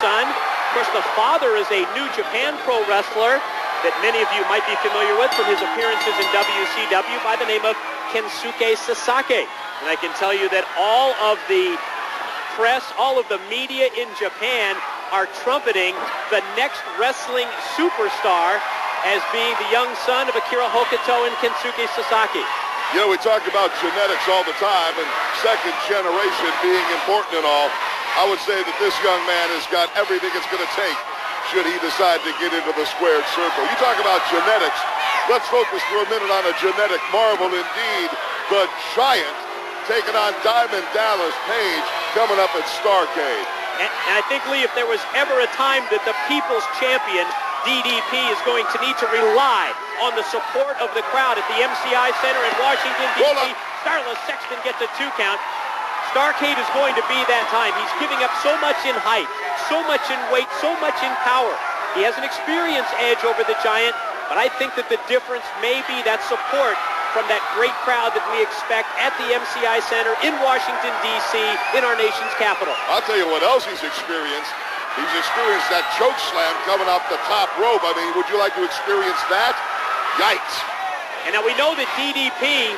son. Of course, the father is a New Japan Pro wrestler that many of you might be familiar with from his appearances in WCW by the name of Kensuke Sasaki. And I can tell you that all of the press, all of the media in Japan are trumpeting the next wrestling superstar as being the young son of Akira Hokuto and Kensuke Sasaki. You know, we talk about genetics all the time and second generation being important and all. I would say that this young man has got everything it's going to take should he decide to get into the squared circle. You talk about genetics. Let's focus for a minute on a genetic marvel indeed. The Giant taking on Diamond Dallas Page coming up at Starrcade. And I think, Lee, if there was ever a time that the People's Champion, DDP, is going to need to rely on the support of the crowd at the MCI Center in Washington, D.C., Starla Sexton gets a 2 count. Starrcade is going to be that time. He's giving up so much in height, so much in weight, so much in power. He has an experience edge over the Giant, but I think that the difference may be that support from that great crowd that we expect at the MCI Center in Washington, D.C., in our nation's capital. I'll tell you what else he's experienced. He's experienced that choke slam coming off the top rope. I mean, would you like to experience that? Yikes. And now we know that DDP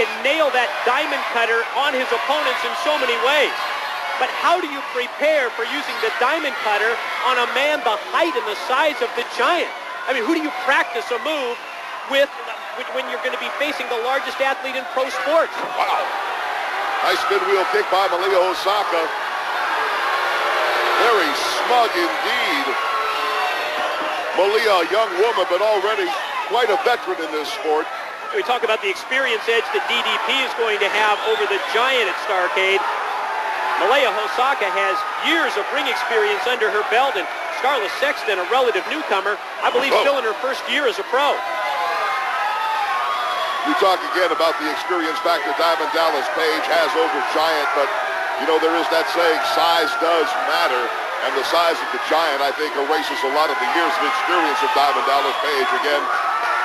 can nail that diamond cutter on his opponents in so many ways. But how do you prepare for using the diamond cutter on a man the height and the size of the Giant? I mean, who do you practice a move with when you're going to be facing the largest athlete in pro sports? Wow. Nice pinwheel kick by Malia Hosaka. Very smug indeed. Malia, a young woman, but already quite a veteran in this sport. We talk about the experience edge that DDP is going to have over the Giant at Starrcade. Malia Hosaka has years of ring experience under her belt, and Starla Sexton, a relative newcomer, I believe still in her first year as a pro. You talk again about the experience factor Diamond Dallas Page has over Giant, but, you know, there is that saying, size does matter, and the size of the Giant, I think, erases a lot of the years of experience of Diamond Dallas Page. Again,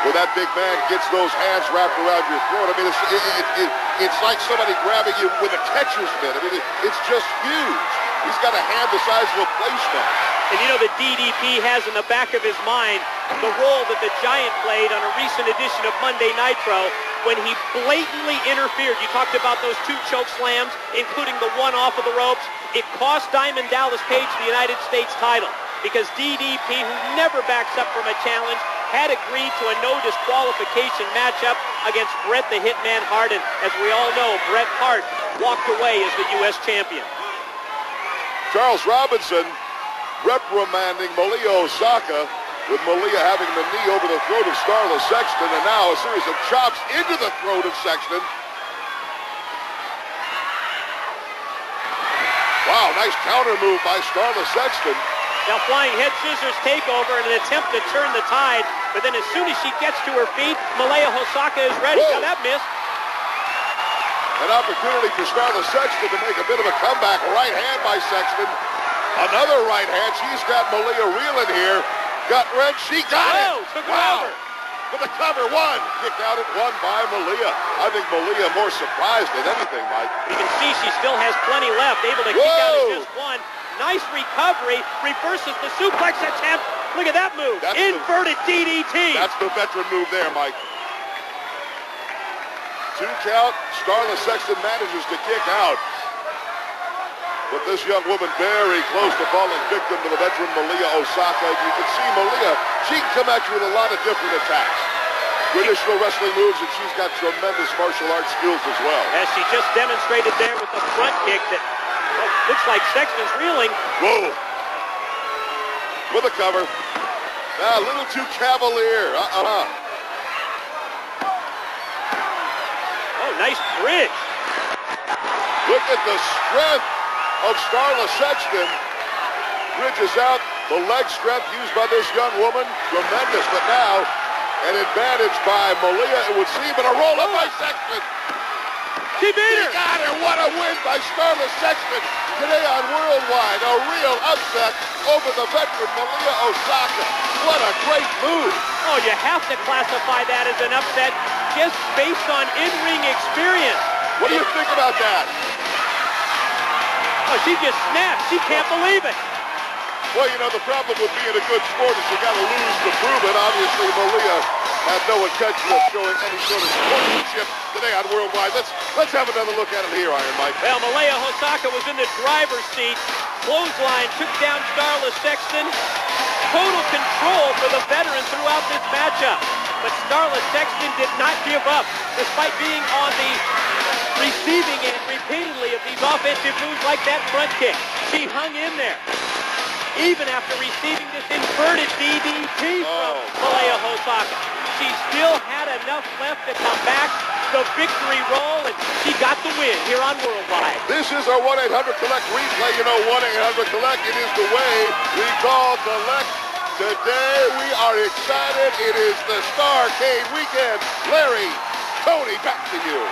when that big man gets those hands wrapped around your throat, I mean, it's like somebody grabbing you with a catcher's mitt. I mean, it's just huge. He's got a hand the size of a placemat. And you know that DDP has in the back of his mind the role that the Giant played on a recent edition of Monday Nitro when he blatantly interfered. You talked about those 2 choke slams, including the one off of the ropes. It cost Diamond Dallas Page the United States title because DDP, who never backs up from a challenge, had agreed to a no disqualification matchup against Bret the Hitman Hart. And as we all know, Bret Hart walked away as the U.S. champion. Charles Robinson reprimanding Malia Hosaka, with Malia having the knee over the throat of Starla Sexton, and now a series of chops into the throat of Sexton. Wow, nice counter move by Starla Sexton. Now flying head scissors takeover in an attempt to turn the tide, but then as soon as she gets to her feet, Malia Hosaka is ready. Whoa. Now that missed. An opportunity for Starla Sexton to make a bit of a comeback. Right hand by Sexton. Another right hand. She's got Malia reeling here. Got wrenched. She got it. Took her over. For the cover. 1. Kicked out at 1 by Malia. I think Malia more surprised than anything, Mike. You can see she still has plenty left. Able to kick out at just 1. Nice recovery. Reverses the suplex attempt. Look at that move. Inverted DDT. That's the veteran move there, Mike. 2 count. Starla Sexton manages to kick out. But this young woman very close to falling victim to the veteran Malia Hosaka. You can see Malia, she can come at you with a lot of different attacks. Traditional wrestling moves, and she's got tremendous martial arts skills as well. As she just demonstrated there with the front kick that looks like Sexton's reeling. Whoa. With a cover. Now, a little too cavalier. Oh, nice bridge. Look at the strength of Starla Sexton. Bridges out. The leg strength used by this young woman. Tremendous. But now, an advantage by Malia, it would seem, but a roll-up by Sexton. She beat her. She got her. What a win by Starla Sexton today on Worldwide. A real upset over the veteran Malia Hosaka. What a great move. Oh, you have to classify that as an upset just based on in-ring experience. What do you think about that? Oh, she just snapped. She can't believe it. Well, you know, the problem with being a good sport is you got to lose to prove it. Obviously, Malia had no intention of showing any sort of sportsmanship today on Worldwide. Let's have another look at it here, Iron Mike. Well, Malia Hosaka was in the driver's seat. Clothesline took down Starla Sexton. Total control for the veteran throughout this matchup. But Starla Sexton did not give up, despite being on the receiving end repeatedly of these offensive moves like that front kick. She hung in there, even after receiving this inverted DDT from Malia Hosaka. She still had enough left to come back, the victory roll, and she got the win here on Worldwide. This is our 1-800-COLLECT replay. You know, 1-800-COLLECT, it is the way we call collect. Today we are excited. It is the Starcade weekend. Larry, Tony, back to you.